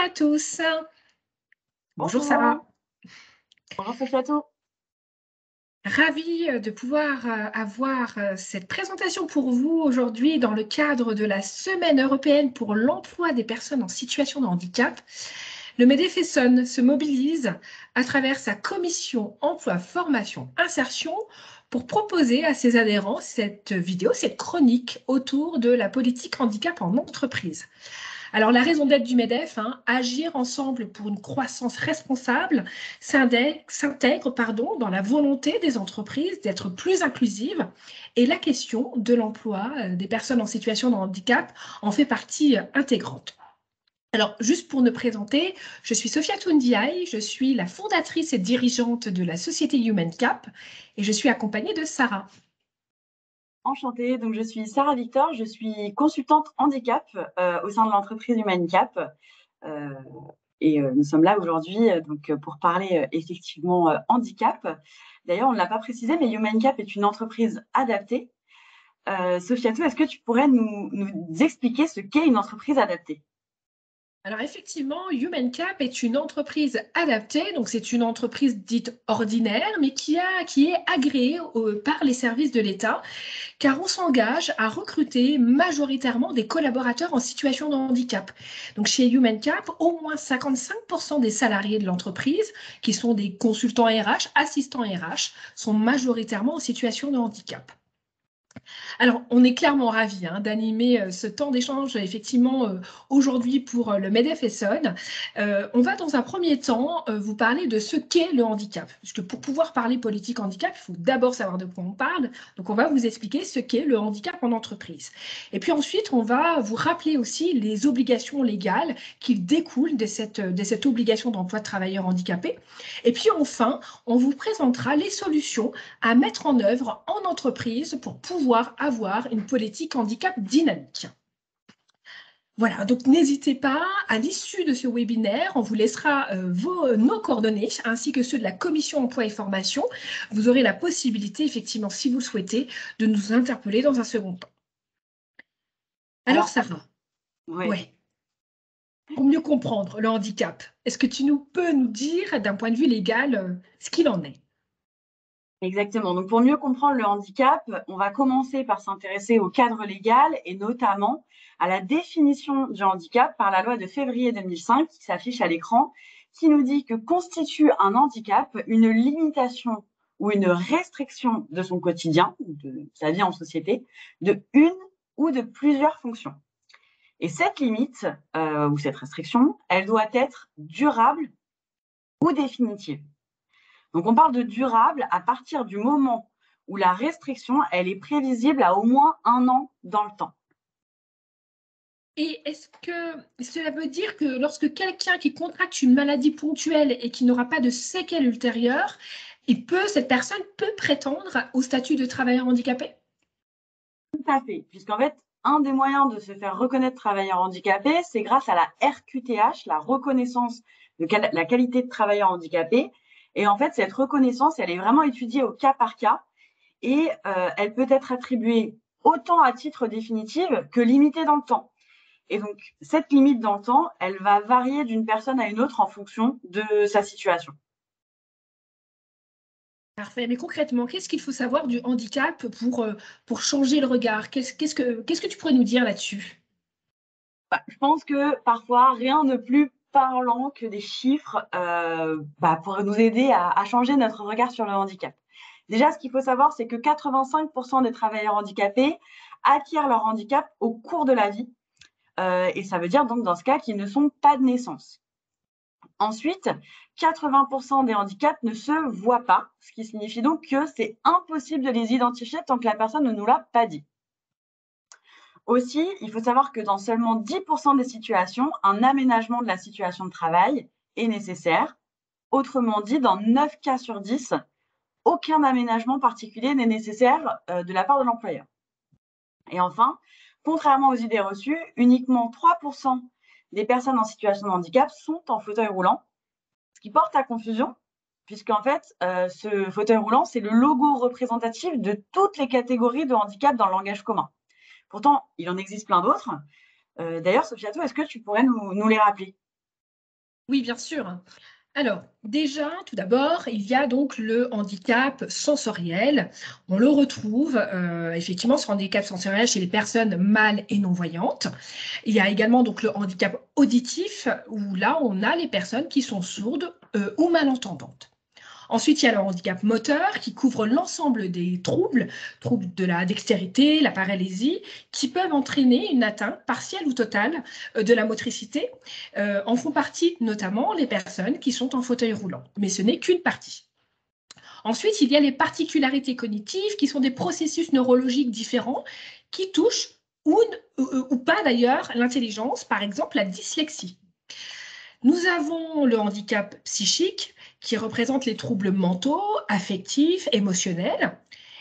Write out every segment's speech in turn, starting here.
à tous. Bonjour Bonjour, Sarah. bonjour Sofiatou. Ravie de pouvoir avoir cette présentation pour vous aujourd'hui dans le cadre de la Semaine européenne pour l'emploi des personnes en situation de handicap. Le MEDEF Essonne se mobilise à travers sa commission emploi, formation, insertion pour proposer à ses adhérents cette vidéo, cette chronique autour de la politique handicap en entreprise. Alors, la raison d'être du MEDEF, agir ensemble pour une croissance responsable, s'intègre dans la volonté des entreprises d'être plus inclusives et la question de l'emploi des personnes en situation de handicap en fait partie intégrante. Alors, juste pour me présenter, je suis Sophia Toundiaï, je suis la fondatrice et dirigeante de la société Human Cap et je suis accompagnée de Sarah. Enchantée, donc je suis Sarah Victor, je suis consultante handicap au sein de l'entreprise HumanCap. Nous sommes là aujourd'hui pour parler effectivement handicap. D'ailleurs, on ne l'a pas précisé, mais HumanCap est une entreprise adaptée. Sofiatou, est-ce que tu pourrais nous expliquer ce qu'est une entreprise adaptée? Alors effectivement, Human Cap est une entreprise adaptée, donc c'est une entreprise dite ordinaire, mais qui est agréée par les services de l'État, car on s'engage à recruter majoritairement des collaborateurs en situation de handicap. Donc chez Human Cap, au moins 55% des salariés de l'entreprise, qui sont des consultants RH, assistants RH, sont majoritairement en situation de handicap. Alors, on est clairement ravis d'animer ce temps d'échange, effectivement, aujourd'hui pour le MEDEF Essonne. On va, dans un premier temps, vous parler de ce qu'est le handicap. Parce que pour pouvoir parler politique handicap, il faut d'abord savoir de quoi on parle. Donc, on va vous expliquer ce qu'est le handicap en entreprise. Et puis ensuite, on va vous rappeler aussi les obligations légales qui découlent de cette obligation d'emploi de travailleurs handicapés. Et puis enfin, on vous présentera les solutions à mettre en œuvre en entreprise pour pouvoir avoir une politique handicap dynamique. Voilà, donc n'hésitez pas, à l'issue de ce webinaire, on vous laissera nos coordonnées ainsi que ceux de la commission emploi et formation. Vous aurez la possibilité, effectivement, si vous le souhaitez, de nous interpeller dans un second temps. Alors, Alors, Sarah, ouais. ouais, pour mieux comprendre le handicap, est-ce que peux nous dire, d'un point de vue légal, ce qu'il en est? Exactement. Donc, pour mieux comprendre le handicap, on va commencer par s'intéresser au cadre légal et notamment à la définition du handicap par la loi de février 2005 qui s'affiche à l'écran, qui nous dit que constitue un handicap une limitation ou une restriction de son quotidien, de sa vie en société, de une ou de plusieurs fonctions. Et cette limite ou cette restriction, elle doit être durable ou définitive. Donc, on parle de durable à partir du moment où la restriction, elle est prévisible à au moins 1 an dans le temps. Et est-ce que cela veut dire que lorsque quelqu'un qui contracte une maladie ponctuelle et qui n'aura pas de séquelles ultérieures, cette personne peut prétendre au statut de travailleur handicapé? Tout à fait, puisqu'en fait, un des moyens de se faire reconnaître travailleur handicapé, c'est grâce à la RQTH, la reconnaissance de la qualité de travailleur handicapé. Et en fait, cette reconnaissance, elle est vraiment étudiée au cas par cas et elle peut être attribuée autant à titre définitif que limitée dans le temps. Et donc, cette limite dans le temps, elle va varier d'une personne à une autre en fonction de sa situation. Parfait. Mais concrètement, qu'est-ce qu'il faut savoir du handicap pour changer le regard? Qu'est-ce que tu pourrais nous dire là-dessus? Je pense que parfois, rien de plus parlant que des chiffres pour nous aider à changer notre regard sur le handicap. Déjà, ce qu'il faut savoir, c'est que 85% des travailleurs handicapés acquièrent leur handicap au cours de la vie. Et ça veut dire donc dans ce cas qu'ils ne sont pas de naissance. Ensuite, 80% des handicaps ne se voient pas, ce qui signifie donc que c'est impossible de les identifier tant que la personne ne nous l'a pas dit. Aussi, il faut savoir que dans seulement 10% des situations, un aménagement de la situation de travail est nécessaire. Autrement dit, dans 9 cas sur 10, aucun aménagement particulier n'est nécessaire de la part de l'employeur. Et enfin, contrairement aux idées reçues, uniquement 3% des personnes en situation de handicap sont en fauteuil roulant, ce qui porte à confusion, puisqu'en fait, ce fauteuil roulant, c'est le logo représentatif de toutes les catégories de handicap dans le langage commun. Pourtant, il en existe plein d'autres. D'ailleurs, Sofiatou, est-ce que tu pourrais nous les rappeler? Oui, bien sûr. Alors, déjà, tout d'abord, il y a donc le handicap sensoriel. On le retrouve effectivement, ce handicap sensoriel chez les personnes mâles et non-voyantes. Il y a également donc le handicap auditif, où là, on a les personnes qui sont sourdes ou malentendantes. Ensuite, il y a le handicap moteur qui couvre l'ensemble des troubles, troubles de la dextérité, la paralysie, qui peuvent entraîner une atteinte partielle ou totale de la motricité. En font partie notamment les personnes qui sont en fauteuil roulant, mais ce n'est qu'une partie. Ensuite, il y a les particularités cognitives qui sont des processus neurologiques différents qui touchent ou pas d'ailleurs l'intelligence, par exemple la dyslexie. Nous avons le handicap psychique qui représente les troubles mentaux, affectifs, émotionnels.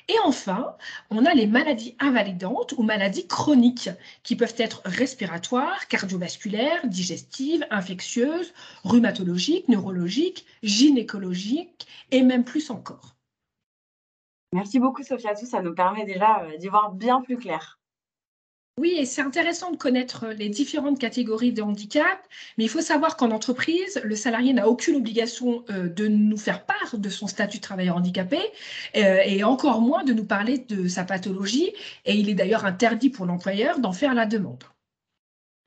Et enfin, on a les maladies invalidantes ou maladies chroniques qui peuvent être respiratoires, cardiovasculaires, digestives, infectieuses, rhumatologiques, neurologiques, gynécologiques et même plus encore. Merci beaucoup, Sophiatou, ça nous permet déjà d'y voir bien plus clair. Oui, et c'est intéressant de connaître les différentes catégories de handicap, mais il faut savoir qu'en entreprise, le salarié n'a aucune obligation de nous faire part de son statut de travailleur handicapé et encore moins de nous parler de sa pathologie. Et il est d'ailleurs interdit pour l'employeur d'en faire la demande.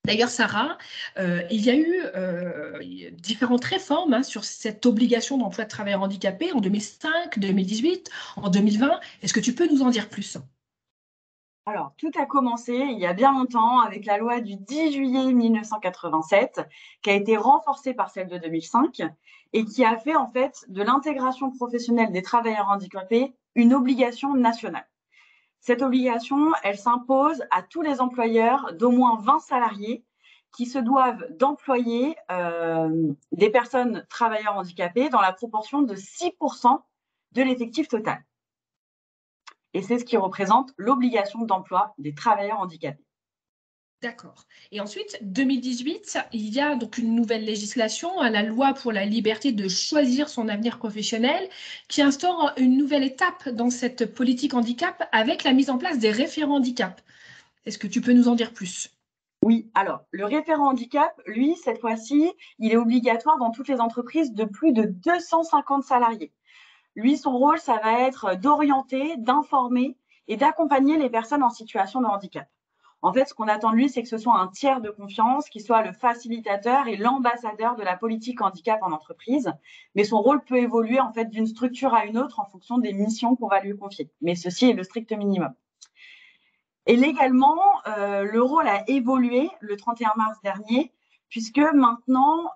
D'ailleurs, Sarah, il y a eu différentes réformes sur cette obligation d'emploi de travailleur handicapé en 2005, 2018, en 2020. Est-ce que tu peux nous en dire plus? Alors, tout a commencé il y a bien longtemps avec la loi du 10 juillet 1987, qui a été renforcée par celle de 2005 et qui a fait en fait de l'intégration professionnelle des travailleurs handicapés une obligation nationale. Cette obligation, elle s'impose à tous les employeurs d'au moins 20 salariés qui se doivent d'employer des personnes travailleurs handicapés dans la proportion de 6% de l'effectif total. Et c'est ce qui représente l'obligation d'emploi des travailleurs handicapés. D'accord. Et ensuite, 2018, il y a donc une nouvelle législation, la loi pour la liberté de choisir son avenir professionnel, qui instaure une nouvelle étape dans cette politique handicap avec la mise en place des référents handicap. Est-ce que tu peux nous en dire plus? Oui, alors le référent handicap, lui, cette fois-ci, il est obligatoire dans toutes les entreprises de plus de 250 salariés. Lui, son rôle, ça va être d'orienter, d'informer et d'accompagner les personnes en situation de handicap. En fait, ce qu'on attend de lui, c'est que ce soit un tiers de confiance, qui soit le facilitateur et l'ambassadeur de la politique handicap en entreprise. Mais son rôle peut évoluer en fait d'une structure à une autre en fonction des missions qu'on va lui confier. Mais ceci est le strict minimum. Et légalement, le rôle a évolué le 31 mars dernier, puisque maintenant,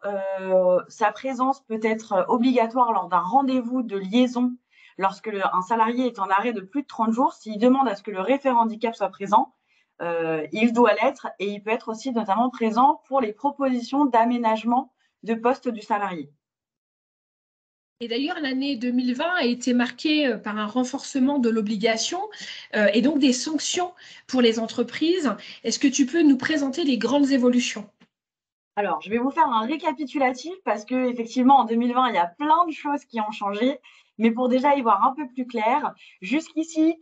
sa présence peut être obligatoire lors d'un rendez-vous de liaison lorsque un salarié est en arrêt de plus de 30 jours. S'il demande à ce que le référent handicap soit présent, il doit l'être et il peut être aussi notamment présent pour les propositions d'aménagement de poste du salarié. Et d'ailleurs, l'année 2020 a été marquée par un renforcement de l'obligation et donc des sanctions pour les entreprises. Est-ce que tu peux nous présenter les grandes évolutions? Alors, je vais vous faire un récapitulatif parce que effectivement, en 2020, il y a plein de choses qui ont changé. Mais pour déjà y voir un peu plus clair, jusqu'ici,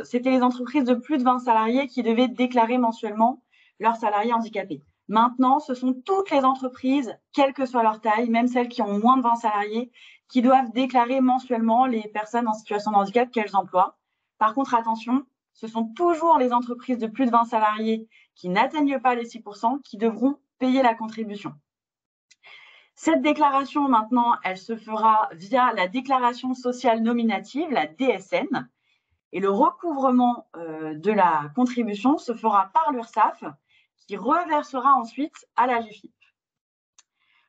c'était les entreprises de plus de 20 salariés qui devaient déclarer mensuellement leurs salariés handicapés. Maintenant, ce sont toutes les entreprises, quelle que soit leur taille, même celles qui ont moins de 20 salariés, qui doivent déclarer mensuellement les personnes en situation de handicap qu'elles emploient. Par contre, attention, ce sont toujours les entreprises de plus de 20 salariés qui n'atteignent pas les 6% qui devront payer la contribution. Cette déclaration, maintenant, elle se fera via la déclaration sociale nominative, la DSN, et le recouvrement de la contribution se fera par l'URSSAF, qui reversera ensuite à la GFIP.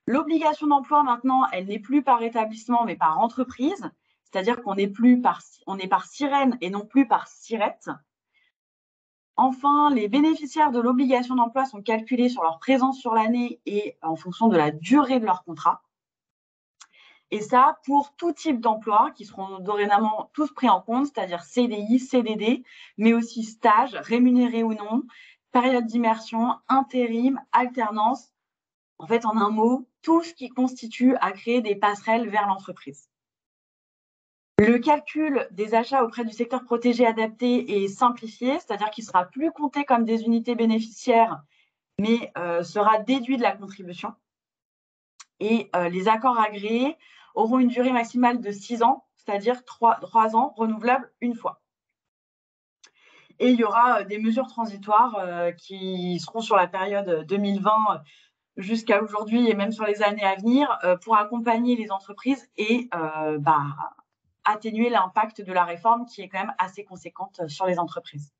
L'obligation d'emploi, maintenant, elle n'est plus par établissement, mais par entreprise, c'est-à-dire qu'on est par sirène et non plus par sirette. Enfin, les bénéficiaires de l'obligation d'emploi sont calculés sur leur présence sur l'année et en fonction de la durée de leur contrat. Et ça, pour tout type d'emploi, qui seront dorénavant tous pris en compte, c'est-à-dire CDI, CDD, mais aussi stage, rémunéré ou non, période d'immersion, intérim, alternance. En fait, en un mot, tout ce qui constitue à créer des passerelles vers l'entreprise. Le calcul des achats auprès du secteur protégé adapté est simplifié, c'est-à-dire qu'il ne sera plus compté comme des unités bénéficiaires, mais sera déduit de la contribution. Et les accords agréés auront une durée maximale de 6 ans, c'est-à-dire 3 ans renouvelables une fois. Et il y aura des mesures transitoires qui seront sur la période 2020 jusqu'à aujourd'hui et même sur les années à venir pour accompagner les entreprises et atténuer l'impact de la réforme qui est quand même assez conséquente sur les entreprises.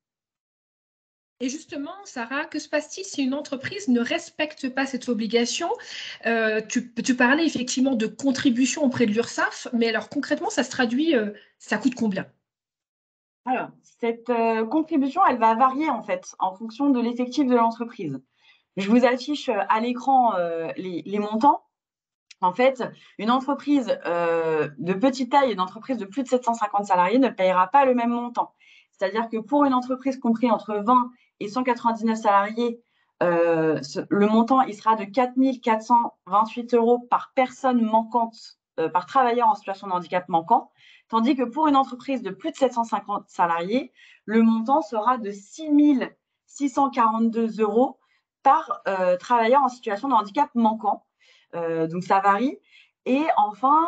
Et justement, Sarah, que se passe-t-il si une entreprise ne respecte pas cette obligation? Tu parlais effectivement de contribution auprès de l'URSSAF, mais alors concrètement, ça se traduit, ça coûte combien? Alors, cette contribution, elle va varier en fait en fonction de l'effectif de l'entreprise. Je vous affiche à l'écran les montants. En fait, une entreprise de petite taille et une entreprise de plus de 750 salariés ne payera pas le même montant. C'est-à-dire que pour une entreprise comprise entre 20 et 199 salariés, le montant il sera de 4 428 € par personne manquante, par travailleur en situation de handicap manquant, tandis que pour une entreprise de plus de 750 salariés, le montant sera de 6 642 € par travailleur en situation de handicap manquant. Donc ça varie. Et enfin,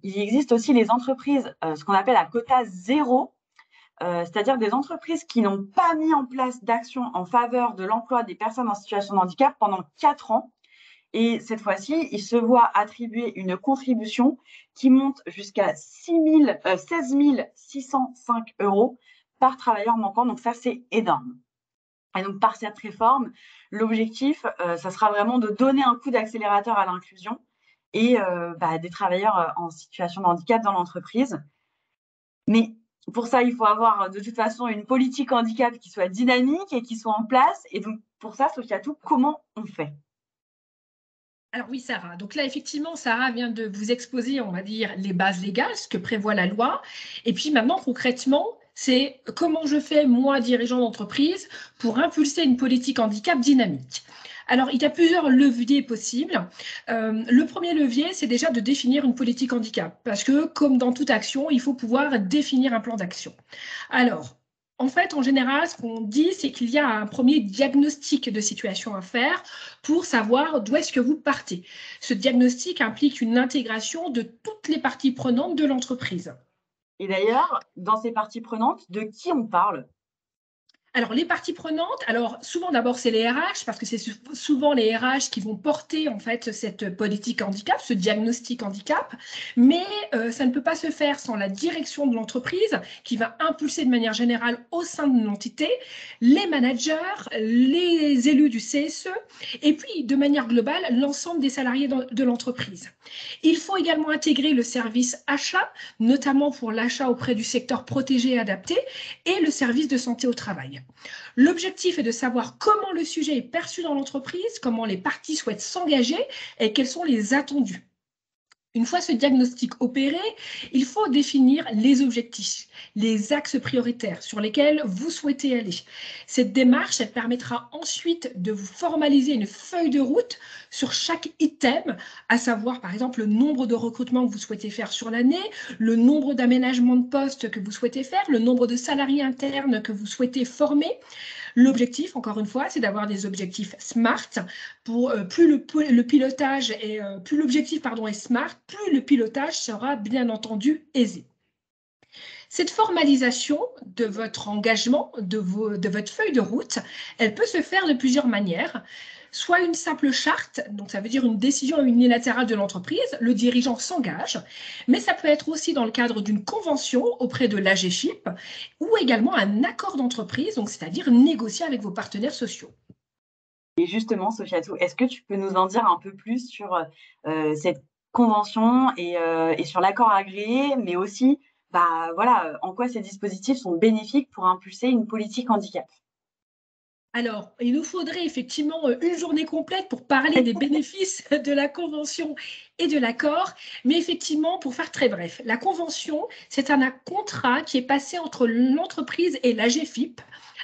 il existe aussi les entreprises, ce qu'on appelle à quota zéro, c'est-à-dire des entreprises qui n'ont pas mis en place d'action en faveur de l'emploi des personnes en situation de handicap pendant 4 ans. Et cette fois-ci, ils se voient attribuer une contribution qui monte jusqu'à 16 605 € par travailleur manquant. Donc ça, c'est énorme. Et donc, par cette réforme, l'objectif, ça sera vraiment de donner un coup d'accélérateur à l'inclusion et des travailleurs en situation de handicap dans l'entreprise. Mais pour ça, il faut avoir de toute façon une politique handicap qui soit dynamique et qui soit en place. Et donc, pour ça, Sofiatou, comment on fait? Alors oui, Sarah. Donc là, effectivement, Sarah vient de vous exposer, on va dire, les bases légales, ce que prévoit la loi. Et puis maintenant, concrètement, c'est comment je fais, moi, dirigeant d'entreprise, pour impulser une politique handicap dynamique. Alors, il y a plusieurs leviers possibles. Le premier levier, c'est déjà de définir une politique handicap, parce que, comme dans toute action, il faut pouvoir définir un plan d'action. Alors, en fait, en général, ce qu'on dit, c'est qu'il y a un premier diagnostic de situation à faire pour savoir d'où est-ce que vous partez. Ce diagnostic implique une intégration de toutes les parties prenantes de l'entreprise. Et d'ailleurs, dans ces parties prenantes, de qui on parle? Alors, les parties prenantes, alors souvent d'abord c'est les RH, parce que c'est souvent les RH qui vont porter en fait cette politique handicap, ce diagnostic handicap, mais ça ne peut pas se faire sans la direction de l'entreprise qui va impulser de manière générale au sein de l'entité, les managers, les élus du CSE, et puis de manière globale l'ensemble des salariés de l'entreprise. Il faut également intégrer le service achat, notamment pour l'achat auprès du secteur protégé et adapté, et le service de santé au travail. L'objectif est de savoir comment le sujet est perçu dans l'entreprise, comment les parties souhaitent s'engager et quels sont les attendus. Une fois ce diagnostic opéré, il faut définir les objectifs, les axes prioritaires sur lesquels vous souhaitez aller. Cette démarche, elle permettra ensuite de vous formaliser une feuille de route sur chaque item, à savoir par exemple le nombre de recrutements que vous souhaitez faire sur l'année, le nombre d'aménagements de postes que vous souhaitez faire, le nombre de salariés internes que vous souhaitez former. L'objectif, encore une fois, c'est d'avoir des objectifs SMART. Plus le pilotage est, plus l'objectif est SMART, plus le pilotage sera bien entendu aisé. Cette formalisation de votre engagement, de votre feuille de route, elle peut se faire de plusieurs manières. Soit une simple charte, donc ça veut dire une décision unilatérale de l'entreprise, le dirigeant s'engage, mais ça peut être aussi dans le cadre d'une convention auprès de l'AGFIP ou également un accord d'entreprise, donc c'est-à-dire négocier avec vos partenaires sociaux. Et justement, Sofiatou, est-ce que tu peux nous en dire un peu plus sur cette convention et sur l'accord agréé, mais aussi en quoi ces dispositifs sont bénéfiques pour impulser une politique handicap? Alors, il nous faudrait effectivement une journée complète pour parler des bénéfices de la convention et de l'accord, mais effectivement, pour faire très bref, la convention, c'est un contrat qui est passé entre l'entreprise et l'AGFIP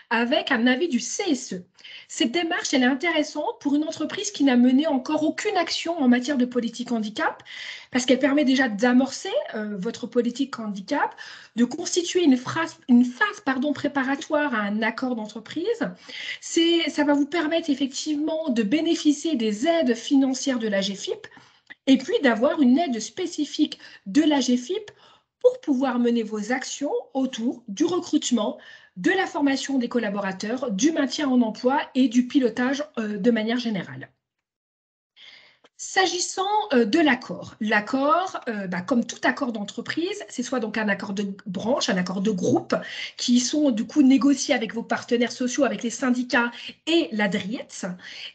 avec un avis du CSE. Cette démarche, elle est intéressante pour une entreprise qui n'a mené encore aucune action en matière de politique handicap, parce qu'elle permet déjà d'amorcer votre politique handicap, de constituer une phase préparatoire à un accord d'entreprise. Ça va vous permettre effectivement de bénéficier des aides financières de l'AGFIP et puis d'avoir une aide spécifique de la GFIP pour pouvoir mener vos actions autour du recrutement, de la formation des collaborateurs, du maintien en emploi et du pilotage de manière générale. S'agissant de l'accord, comme tout accord d'entreprise, c'est soit donc un accord de branche, un accord de groupe, qui sont du coup négociés avec vos partenaires sociaux, avec les syndicats et la DRIETS.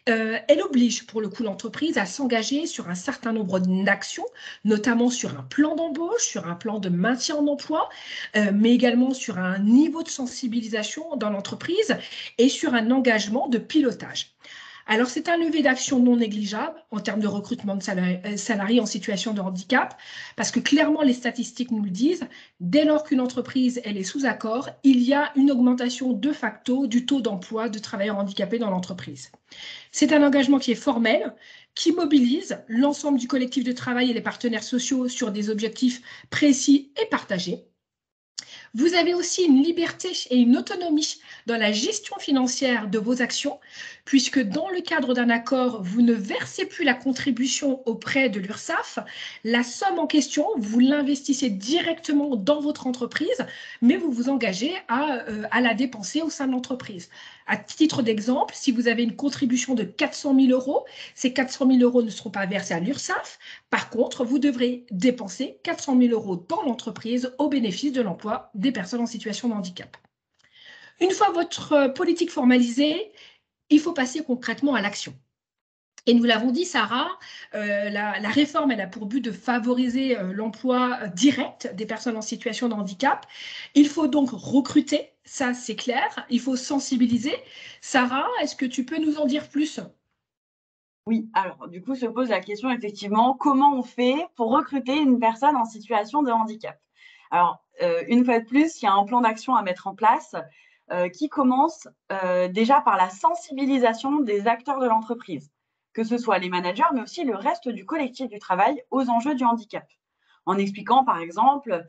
Elle oblige pour le coup l'entreprise à s'engager sur un certain nombre d'actions, notamment sur un plan d'embauche, sur un plan de maintien en emploi, mais également sur un niveau de sensibilisation dans l'entreprise et sur un engagement de pilotage. Alors, c'est un levier d'action non négligeable en termes de recrutement de salariés en situation de handicap, parce que clairement, les statistiques nous le disent, dès lors qu'une entreprise elle est sous accord, il y a une augmentation de facto du taux d'emploi de travailleurs handicapés dans l'entreprise. C'est un engagement qui est formel, qui mobilise l'ensemble du collectif de travail et les partenaires sociaux sur des objectifs précis et partagés. Vous avez aussi une liberté et une autonomie dans la gestion financière de vos actions, puisque dans le cadre d'un accord, vous ne versez plus la contribution auprès de l'URSSAF. La somme en question, vous l'investissez directement dans votre entreprise, mais vous vous engagez à la dépenser au sein de l'entreprise. À titre d'exemple, si vous avez une contribution de 400 000 euros, ces 400 000 euros ne seront pas versés à l'URSSAF. Par contre, vous devrez dépenser 400 000 euros dans l'entreprise au bénéfice de l'emploi des personnes en situation de handicap. Une fois votre politique formalisée, il faut passer concrètement à l'action. Et nous l'avons dit, Sarah, la réforme, elle a pour but de favoriser l'emploi direct des personnes en situation de handicap. Il faut donc recruter, ça c'est clair. Il faut sensibiliser. Sarah, est-ce que tu peux nous en dire plus ? Oui, alors du coup se pose la question effectivement, comment on fait pour recruter une personne en situation de handicap? Alors, une fois de plus, il y a un plan d'action à mettre en place qui commence déjà par la sensibilisation des acteurs de l'entreprise, que ce soit les managers, mais aussi le reste du collectif du travail aux enjeux du handicap. En expliquant, par exemple,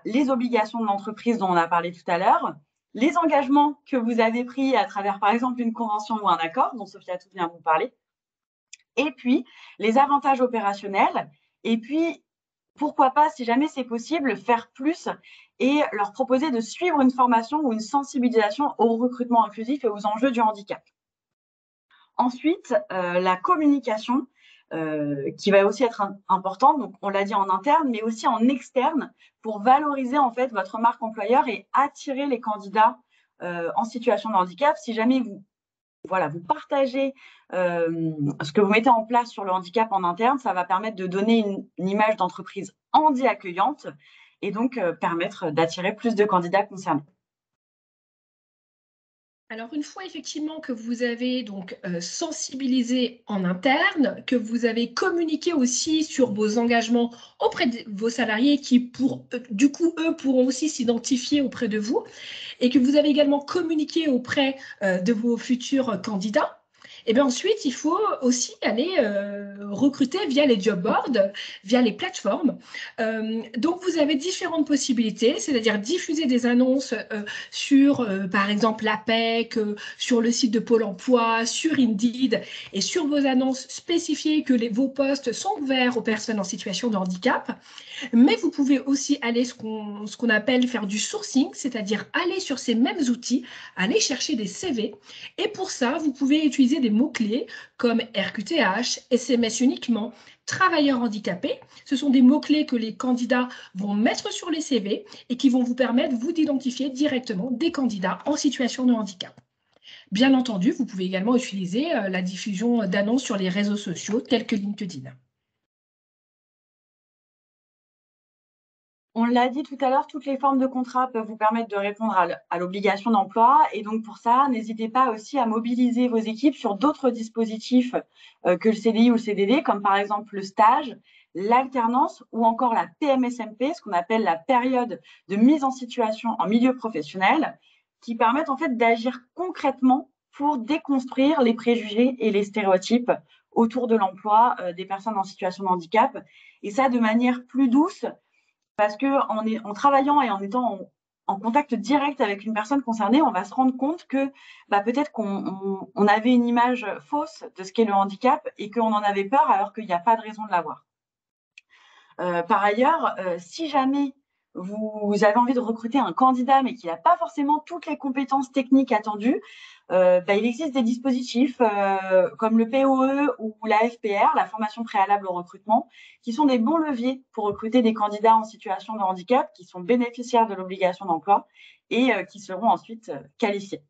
les obligations de l'entreprise dont on a parlé tout à l'heure, les engagements que vous avez pris à travers, par exemple, une convention ou un accord, dont Sophia tout vient de vous parler, et puis les avantages opérationnels, et puis pourquoi pas, si jamais c'est possible, faire plus et leur proposer de suivre une formation ou une sensibilisation au recrutement inclusif et aux enjeux du handicap. Ensuite, la communication qui va aussi être importante, donc on l'a dit en interne, mais aussi en externe pour valoriser en fait votre marque employeur et attirer les candidats en situation de handicap. Si jamais vous partagez ce que vous mettez en place sur le handicap en interne, ça va permettre de donner une image d'entreprise handi-accueillante et donc permettre d'attirer plus de candidats concernés. Alors, une fois effectivement que vous avez donc sensibilisé en interne, que vous avez communiqué aussi sur vos engagements auprès de vos salariés qui, du coup, eux pourront aussi s'identifier auprès de vous, et que vous avez également communiqué auprès de vos futurs candidats, et bien ensuite, il faut aussi aller recruter via les job boards, via les plateformes. Donc, vous avez différentes possibilités, c'est-à-dire diffuser des annonces sur, par exemple, l'APEC, sur le site de Pôle emploi, sur Indeed, et sur vos annonces spécifier que vos postes sont ouverts aux personnes en situation de handicap. Mais vous pouvez aussi aller ce qu'on appelle faire du sourcing, c'est-à-dire aller sur ces mêmes outils, aller chercher des CV. Et pour ça, vous pouvez utiliser des mots-clés comme RQTH, SMS uniquement, travailleurs handicapés. Ce sont des mots-clés que les candidats vont mettre sur les CV et qui vont vous permettre, vous, d'identifier directement des candidats en situation de handicap. Bien entendu, vous pouvez également utiliser la diffusion d'annonces sur les réseaux sociaux tels que LinkedIn. On l'a dit tout à l'heure, toutes les formes de contrat peuvent vous permettre de répondre à l'obligation d'emploi. Et donc, pour ça, n'hésitez pas aussi à mobiliser vos équipes sur d'autres dispositifs que le CDI ou le CDD, comme par exemple le stage, l'alternance ou encore la PMSMP, ce qu'on appelle la période de mise en situation en milieu professionnel, qui permettent en fait d'agir concrètement pour déconstruire les préjugés et les stéréotypes autour de l'emploi des personnes en situation de handicap. Et ça de manière plus douce, parce qu'en travaillant et en étant en contact direct avec une personne concernée, on va se rendre compte que peut-être qu'on avait une image fausse de ce qu'est le handicap et qu'on en avait peur alors qu'il n'y a pas de raison de l'avoir. Par ailleurs, si jamais vous avez envie de recruter un candidat, mais qu'il n'a pas forcément toutes les compétences techniques attendues, il existe des dispositifs comme le POE ou la FPR, la formation préalable au recrutement, qui sont des bons leviers pour recruter des candidats en situation de handicap qui sont bénéficiaires de l'obligation d'emploi et qui seront ensuite qualifiés.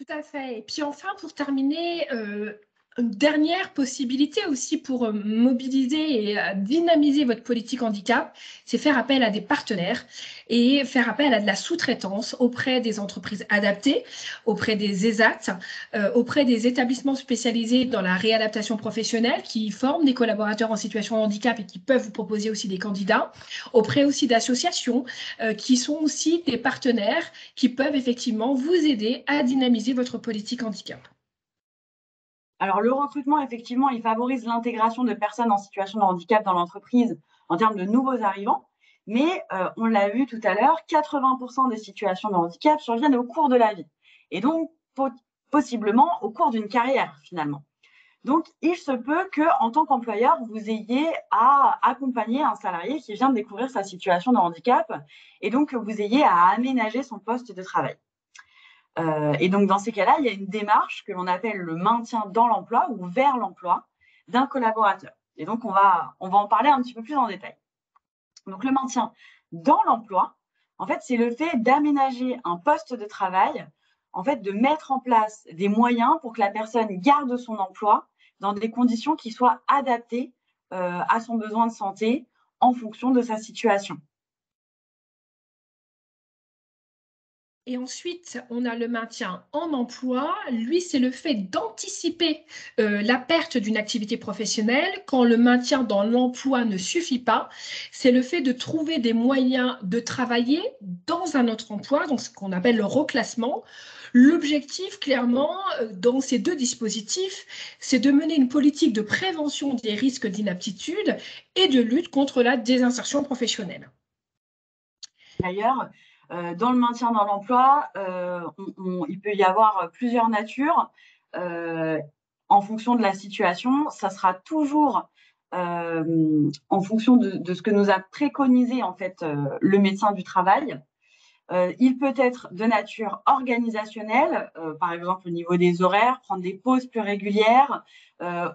Tout à fait. Et puis enfin, pour terminer, une dernière possibilité aussi pour mobiliser et dynamiser votre politique handicap, c'est faire appel à des partenaires et faire appel à de la sous-traitance auprès des entreprises adaptées, auprès des ESAT, auprès des établissements spécialisés dans la réadaptation professionnelle qui forment des collaborateurs en situation de handicap et qui peuvent vous proposer aussi des candidats, auprès aussi d'associations qui sont aussi des partenaires qui peuvent effectivement vous aider à dynamiser votre politique handicap. Alors, le recrutement, effectivement, il favorise l'intégration de personnes en situation de handicap dans l'entreprise en termes de nouveaux arrivants. Mais on l'a vu tout à l'heure, 80% des situations de handicap surviennent au cours de la vie. Et donc, possiblement au cours d'une carrière, finalement. Donc, il se peut qu'en tant qu'employeur, vous ayez à accompagner un salarié qui vient de découvrir sa situation de handicap et donc que vous ayez à aménager son poste de travail. Et donc, dans ces cas-là, il y a une démarche que l'on appelle le maintien dans l'emploi ou vers l'emploi d'un collaborateur. Et donc, on va en parler un petit peu plus en détail. Donc, le maintien dans l'emploi, en fait, c'est le fait d'aménager un poste de travail, en fait, de mettre en place des moyens pour que la personne garde son emploi dans des conditions qui soient adaptées à son besoin de santé en fonction de sa situation. Et ensuite, on a le maintien en emploi. Lui, c'est le fait d'anticiper la perte d'une activité professionnelle quand le maintien dans l'emploi ne suffit pas. C'est le fait de trouver des moyens de travailler dans un autre emploi, donc ce qu'on appelle le reclassement. L'objectif, clairement, dans ces deux dispositifs, c'est de mener une politique de prévention des risques d'inaptitude et de lutte contre la désinsertion professionnelle. D'ailleurs, dans le maintien dans l'emploi, il peut y avoir plusieurs natures. En fonction de la situation, ça sera toujours en fonction de ce que nous a préconisé en fait le médecin du travail. Il peut être de nature organisationnelle, par exemple au niveau des horaires, prendre des pauses plus régulières,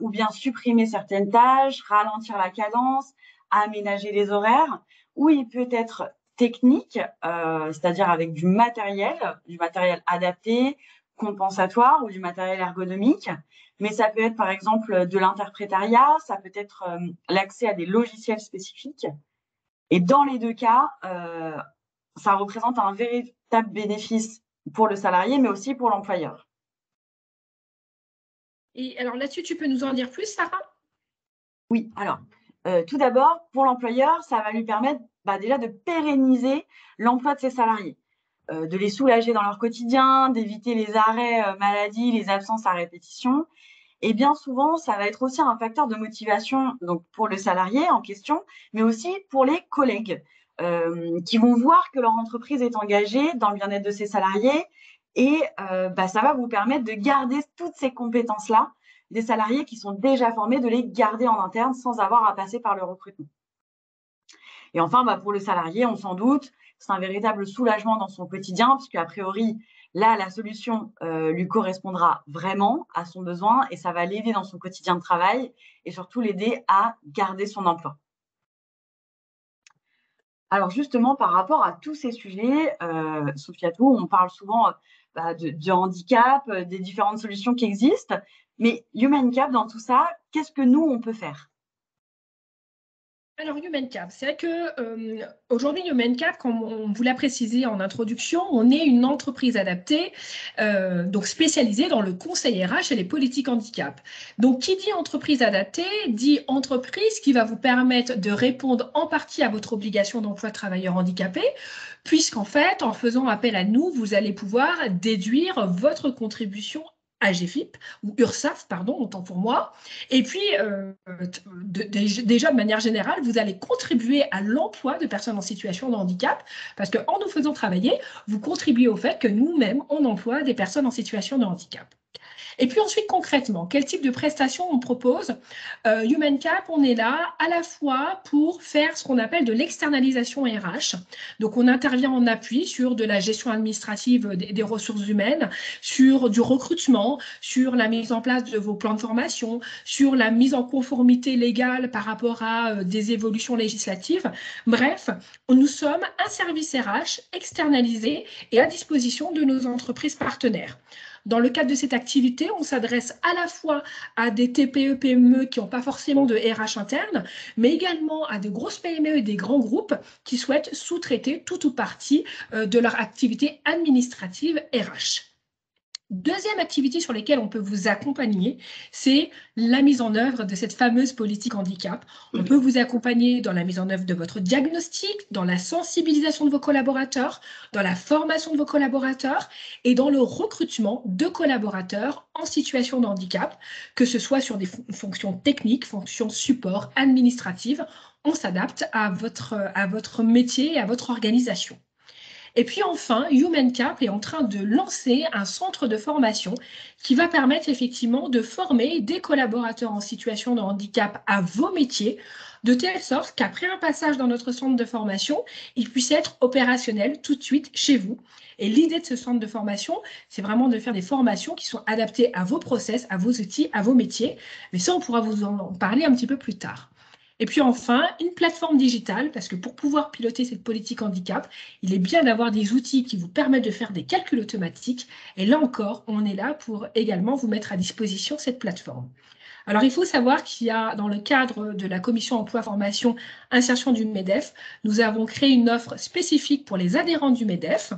ou bien supprimer certaines tâches, ralentir la cadence, aménager les horaires, ou il peut être technique, c'est-à-dire avec du matériel adapté, compensatoire ou du matériel ergonomique. Mais ça peut être par exemple de l'interprétariat, ça peut être l'accès à des logiciels spécifiques. Et dans les deux cas, ça représente un véritable bénéfice pour le salarié, mais aussi pour l'employeur. Et alors là-dessus, tu peux nous en dire plus, Sarah? Oui, alors, tout d'abord, pour l'employeur, ça va lui permettre déjà de pérenniser l'emploi de ses salariés, de les soulager dans leur quotidien, d'éviter les arrêts maladie, les absences à répétition. Et bien souvent, ça va être aussi un facteur de motivation donc pour le salarié en question, mais aussi pour les collègues qui vont voir que leur entreprise est engagée dans le bien-être de ses salariés et ça va vous permettre de garder toutes ces compétences-là des salariés qui sont déjà formés, de les garder en interne sans avoir à passer par le recrutement. Et enfin, pour le salarié, on s'en doute, c'est un véritable soulagement dans son quotidien, puisque a priori, là, la solution lui correspondra vraiment à son besoin et ça va l'aider dans son quotidien de travail et surtout l'aider à garder son emploi. Alors justement, par rapport à tous ces sujets, Sofiatou, on parle souvent de handicap, des différentes solutions qui existent, mais HumanCap, dans tout ça, qu'est-ce que nous, on peut faire ? Alors, HumanCap, c'est vrai que aujourd'hui, HumanCap, comme on vous l'a précisé en introduction, on est une entreprise adaptée, donc spécialisée dans le conseil RH et les politiques handicap. Donc, qui dit entreprise adaptée, dit entreprise qui va vous permettre de répondre en partie à votre obligation d'emploi de travailleurs handicapés, puisqu'en fait, en faisant appel à nous, vous allez pouvoir déduire votre contribution AGFIP ou URSSAF, pardon, autant pour moi. Et puis, déjà de manière générale, vous allez contribuer à l'emploi de personnes en situation de handicap parce qu'en nous faisant travailler, vous contribuez au fait que nous-mêmes, on emploie des personnes en situation de handicap. Et puis ensuite, concrètement, quel type de prestations on propose? HumanCap, on est là à la fois pour faire ce qu'on appelle de l'externalisation RH. Donc, on intervient en appui sur de la gestion administrative des ressources humaines, sur du recrutement, sur la mise en place de vos plans de formation, sur la mise en conformité légale par rapport à des évolutions législatives. Bref, nous sommes un service RH externalisé et à disposition de nos entreprises partenaires. Dans le cadre de cette activité, on s'adresse à la fois à des TPE, PME qui n'ont pas forcément de RH interne, mais également à des grosses PME et des grands groupes qui souhaitent sous-traiter tout ou partie de leur activité administrative RH. Deuxième activité sur laquelle on peut vous accompagner, c'est la mise en œuvre de cette fameuse politique handicap. On peut vous accompagner dans la mise en œuvre de votre diagnostic, dans la sensibilisation de vos collaborateurs, dans la formation de vos collaborateurs et dans le recrutement de collaborateurs en situation de handicap, que ce soit sur des fonctions techniques, fonctions support, administratives. On s'adapte à votre métier et à votre organisation. Et puis enfin, HumanCap est en train de lancer un centre de formation qui va permettre effectivement de former des collaborateurs en situation de handicap à vos métiers, de telle sorte qu'après un passage dans notre centre de formation, ils puissent être opérationnels tout de suite chez vous. Et l'idée de ce centre de formation, c'est vraiment de faire des formations qui sont adaptées à vos process, à vos outils, à vos métiers. Mais ça, on pourra vous en parler un petit peu plus tard. Et puis enfin, une plateforme digitale, parce que pour pouvoir piloter cette politique handicap, il est bien d'avoir des outils qui vous permettent de faire des calculs automatiques. Et là encore, on est là pour également vous mettre à disposition cette plateforme. Alors, il faut savoir qu'il y a, dans le cadre de la commission emploi-formation insertion du MEDEF, nous avons créé une offre spécifique pour les adhérents du MEDEF.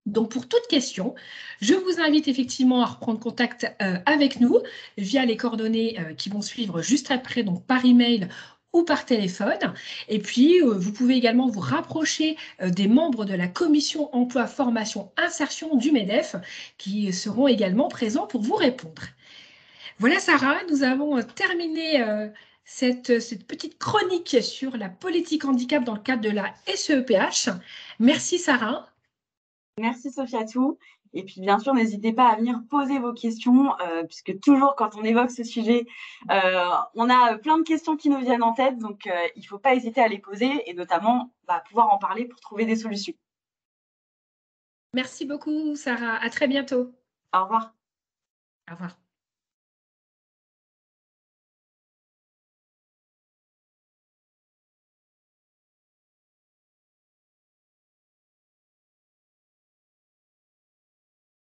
Donc, pour toute question, je vous invite effectivement à reprendre contact avec nous via les coordonnées qui vont suivre juste après, donc par email ou par téléphone. Et puis, vous pouvez également vous rapprocher des membres de la commission emploi, formation, insertion du MEDEF qui seront également présents pour vous répondre. Voilà, Sarah, nous avons terminé cette petite chronique sur la politique handicap dans le cadre de la SEPH. Merci, Sarah. Merci Sophiatou. Et puis bien sûr, n'hésitez pas à venir poser vos questions, puisque toujours quand on évoque ce sujet, on a plein de questions qui nous viennent en tête, donc il ne faut pas hésiter à les poser et notamment pouvoir en parler pour trouver des solutions. Merci beaucoup, Sarah. À très bientôt. Au revoir. Au revoir.